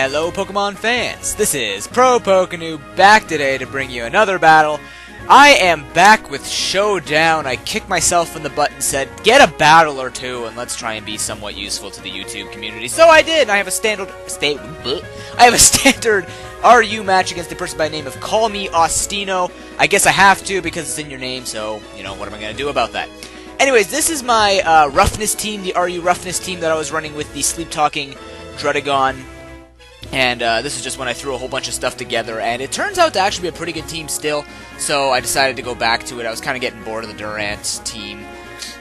Hello Pokemon fans, this is ProPokeNoob back today to bring you another battle. I am back with Showdown. I kicked myself in the butt and said, get a battle or two and let's try and be somewhat useful to the YouTube community. So I did. I have a standard RU match against a person by the name of Call Me Ostino. I guess I have to because it's in your name, so, you know, what am I going to do about that? Anyways, this is my roughness team, the RU roughness team that I was running with the sleep-talking Drudagon. And this is just when I threw a whole bunch of stuff together, and it turns out to actually be a pretty good team still, so I decided to go back to it. I was kind of getting bored of the Durant team.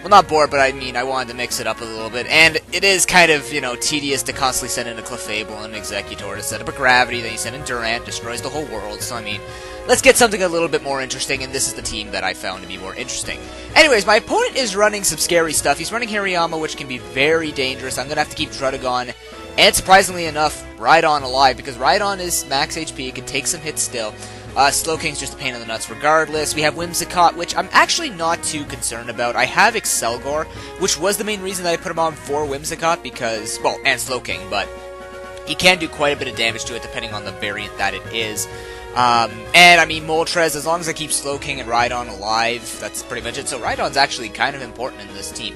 Well, not bored, but I mean, I wanted to mix it up a little bit, and it is kind of, you know, tedious to constantly send in a Clefable and an Executor to set up a Gravity, then you send in Durant, destroys the whole world, so I mean, let's get something a little bit more interesting, and this is the team that I found to be more interesting. Anyways, my opponent is running some scary stuff. He's running Hariyama, which can be very dangerous. I'm going to have to keep Drudagon, and surprisingly enough, Rhydon alive, because Rhydon is max HP, can take some hits still. Slowking's just a pain in the nuts regardless. We have Whimsicott, which I'm actually not too concerned about. I have Excelgor, which was the main reason that I put him on for Whimsicott, because, well, and Slowking, but he can do quite a bit of damage to it depending on the variant that it is. And I mean, Moltres, as long as I keep Slowking and Rhydon alive, that's pretty much it. So Rhydon's actually kind of important in this team.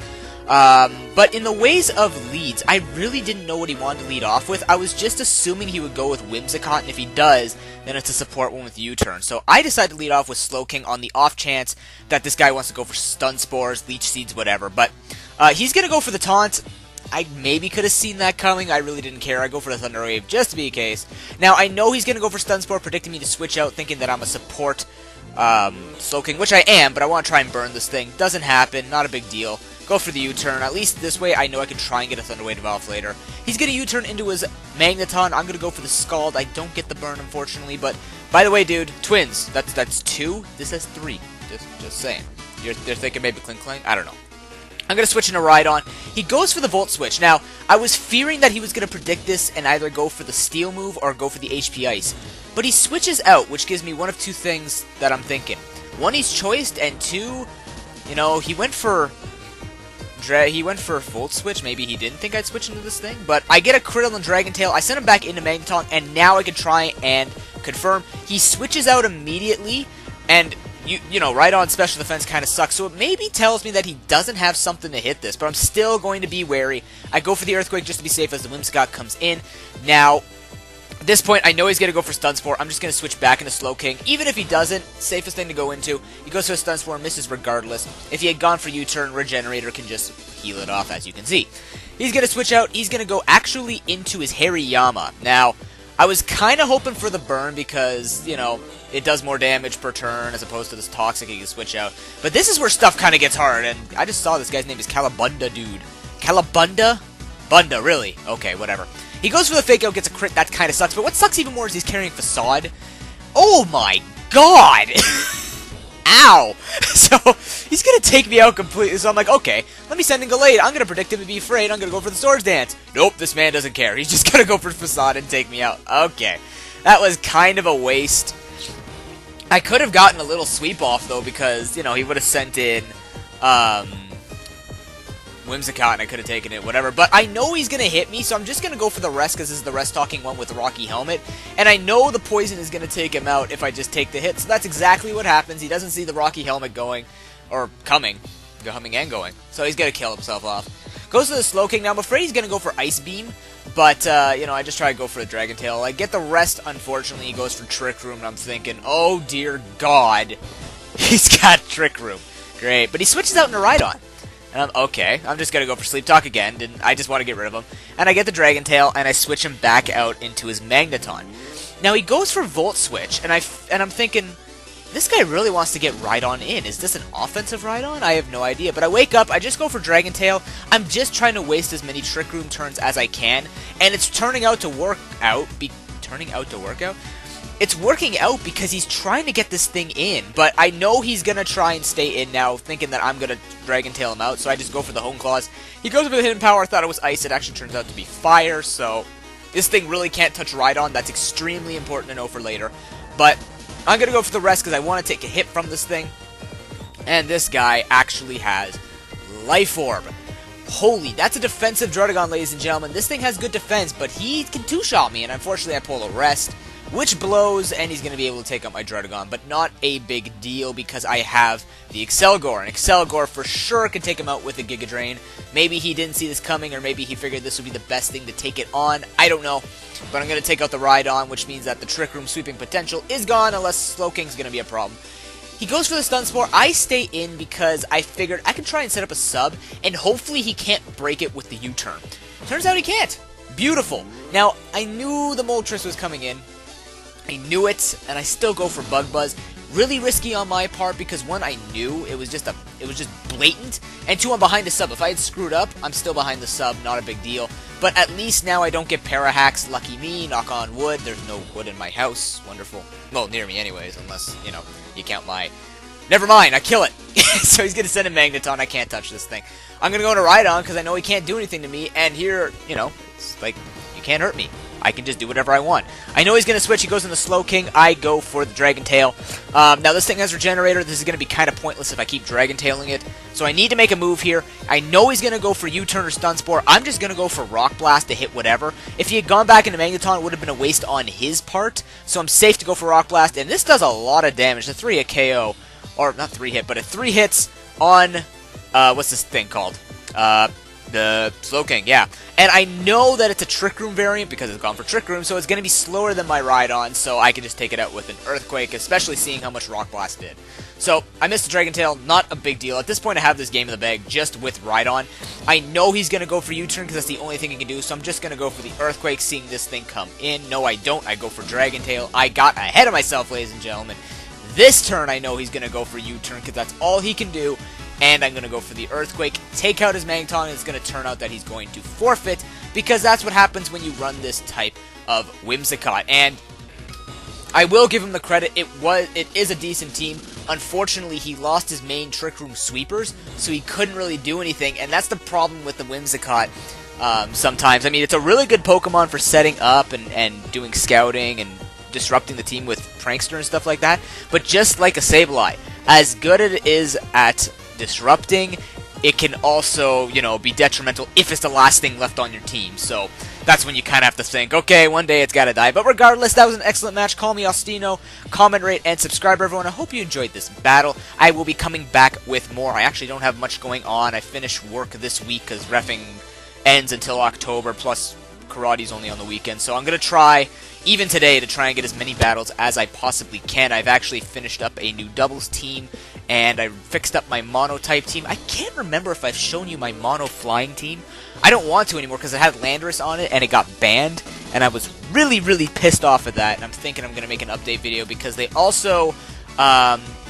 But in the ways of leads, I really didn't know what he wanted to lead off with. I was just assuming he would go with Whimsicott, and if he does, then it's a support one with U-turn. So I decided to lead off with Slowking on the off chance that this guy wants to go for Stun Spores, Leech Seeds, whatever. But he's going to go for the taunt. I maybe could have seen that coming. I really didn't care. I go for the Thunder Wave just to be a case. Now, I know he's going to go for Stun Spore, predicting me to switch out, thinking that I'm a support Slowking, which I am, but I want to try and burn this thing. Doesn't happen. Not a big deal. Go for the U-turn. At least this way I know I can try and get a Thunder Wave off later. He's going to U-turn into his Magneton. I'm going to go for the Scald. I don't get the burn, unfortunately, but by the way, dude, twins. That's two. This has three. Just saying. You're thinking maybe Clink Clank? I don't know. I'm going to switch into Rhydon. He goes for the Volt Switch. Now, I was fearing that he was going to predict this and either go for the Steel move or go for the HP Ice. But he switches out, which gives me one of two things that I'm thinking. One, he's choiced, and two, you know, he went for Volt Switch. Maybe he didn't think I'd switch into this thing. But I get a Criddle and Dragon Tail. I send him back into Magneton, and now I can try and confirm. He switches out immediately, and you know, Rhydon's special defense kind of sucks, so it maybe tells me that he doesn't have something to hit this, but I'm still going to be wary. I go for the Earthquake just to be safe as the Whimsicott comes in. Now, at this point, I know he's going to go for Stun Spore. I'm just going to switch back into Slowking. Even if he doesn't, safest thing to go into. He goes for a Stun Spore and misses regardless. If he had gone for U-turn, Regenerator can just heal it off, as you can see. He's going to switch out. He's going to go actually into his Hariyama. Now, I was kind of hoping for the burn because, you know, it does more damage per turn as opposed to this Toxic he can switch out. But this is where stuff kind of gets hard, and I just saw this guy's name is Calabunda, dude. Calabunda? Bunda, really? Okay, whatever. He goes for the Fake Out, gets a crit, that kind of sucks, but what sucks even more is he's carrying Facade. Oh my god! Ow! So, he's gonna take me out completely, so I'm like, okay, let me send in Gallade. I'm gonna predict him to be afraid, I'm gonna go for the Swords Dance. Nope, this man doesn't care. He's just gonna go for Facade and take me out. Okay. That was kind of a waste. I could have gotten a little sweep off, though, because, you know, he would have sent in, Whimsicott, and I could have taken it, whatever. But I know he's going to hit me, so I'm just going to go for the rest, because this is the rest-talking one with the Rocky Helmet. And I know the poison is going to take him out if I just take the hit, so that's exactly what happens. He doesn't see the Rocky Helmet going, or coming and going. So he's going to kill himself off. Goes to the Slowking. Now, I'm afraid he's going to go for Ice Beam. But, you know, I just try to go for the Dragon Tail. I get the rest, unfortunately. He goes for Trick Room, and I'm thinking, oh, dear God. He's got Trick Room. Great. But he switches out into Rhydon. And okay, I'm just going to go for Sleep Talk again. I just want to get rid of him. And I get the Dragon Tail, and I switch him back out into his Magneton. Now, he goes for Volt Switch, and I'm thinking, this guy really wants to get Rhydon in. Is this an offensive Rhydon? I have no idea. But I wake up, I just go for Dragon Tail. I'm just trying to waste as many Trick Room turns as I can. And it's turning out to work out. It's working out because he's trying to get this thing in. But I know he's going to try and stay in now, thinking that I'm going to Dragon Tail him out. So I just go for the Hone Claws. He goes for the Hidden Power. I thought it was Ice. It actually turns out to be Fire. So this thing really can't touch Rhydon. That's extremely important to know for later. But I'm going to go for the rest because I want to take a hit from this thing. And this guy actually has Life Orb. Holy, that's a defensive Druddigon, ladies and gentlemen. This thing has good defense, but he can two-shot me, and unfortunately I pull a rest, which blows, and he's going to be able to take out my Druddigon, but not a big deal because I have the Excelgor, and Excelgor for sure can take him out with a Giga Drain. Maybe he didn't see this coming, or maybe he figured this would be the best thing to take it on. I don't know, but I'm going to take out the Rhydon, which means that the Trick Room sweeping potential is gone, unless Slowking's going to be a problem. He goes for the Stun Spore. I stay in because I figured I could try and set up a sub, and hopefully he can't break it with the U-turn. Turns out he can't. Beautiful. Now, I knew the Moltres was coming in. I knew it, and I still go for Bug Buzz. Really risky on my part because one, I knew it was just blatant, and two, I'm behind the sub. If I had screwed up, I'm still behind the sub, not a big deal. But at least now I don't get Parahacks. Lucky me, knock on wood. There's no wood in my house. Wonderful. Well, near me anyways, unless, you know, you count my... Never mind, I kill it. So he's going to send a Magneton. I can't touch this thing. I'm going to go into Rhydon because I know he can't do anything to me, and here, you know, it's like, you can't hurt me. I can just do whatever I want. I know he's going to switch. He goes in the Slowking. I go for the Dragon Tail. Now, this thing has Regenerator. This is going to be kind of pointless if I keep Dragon Tailing it. So I need to make a move here. I know he's going to go for U-turn or Stun Spore. I'm just going to go for Rock Blast to hit whatever. If he had gone back into Magneton, it would have been a waste on his part. So I'm safe to go for Rock Blast. And this does a lot of damage. A 3-hit KO. Or, not 3-hit, but a 3 hits on, what's this thing called? The Slowking, yeah. And I know that it's a Trick Room variant because it's gone for Trick Room, so it's going to be slower than my Rhydon, so I can just take it out with an Earthquake, especially seeing how much Rock Blast did. So, I missed the Dragon Tail, not a big deal. At this point, I have this game in the bag just with Rhydon. I know he's going to go for U-turn because that's the only thing he can do, so I'm just going to go for the Earthquake, seeing this thing come in. No, I don't. I go for Dragon Tail. I got ahead of myself, ladies and gentlemen. This turn, I know he's going to go for U-turn because that's all he can do. And I'm going to go for the Earthquake, take out his Magneton, and it's going to turn out that he's going to forfeit, because that's what happens when you run this type of Whimsicott. And I will give him the credit, it is a decent team. Unfortunately, he lost his main Trick Room sweepers, so he couldn't really do anything, and that's the problem with the Whimsicott sometimes. I mean, it's a really good Pokemon for setting up and doing scouting and disrupting the team with Prankster and stuff like that, but just like a Sableye, as good as it is at disrupting, it can also, you know, be detrimental if it's the last thing left on your team. So that's when you kind of have to think, okay, one day it's gotta die. But regardless, that was an excellent match. Call me Ostino. Comment, rate, and subscribe, everyone. I hope you enjoyed this battle. I will be coming back with more. I actually don't have much going on. I finished work this week because reffing ends until October, plus karate's only on the weekend. So I'm gonna try, even today, to try and get as many battles as I possibly can. I've actually finished up a new doubles team, and I fixed up my mono-type team. I can't remember if I've shown you my mono-flying team. I don't want to anymore because it had Landorus on it, and it got banned, and I was really, really pissed off at that, and I'm thinking I'm going to make an update video because they also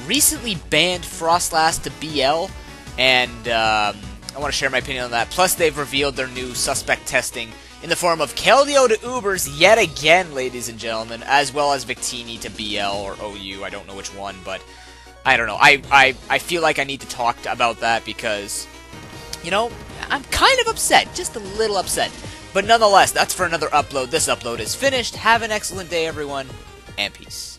recently banned Frostlass to BL, and I want to share my opinion on that. Plus, they've revealed their new suspect testing in the form of Keldeo to Ubers yet again, ladies and gentlemen, as well as Victini to BL or OU. I don't know which one, but I don't know. I feel like I need to talk about that because, you know, I'm kind of upset. Just a little upset. But nonetheless, that's for another upload. This upload is finished. Have an excellent day, everyone, and peace.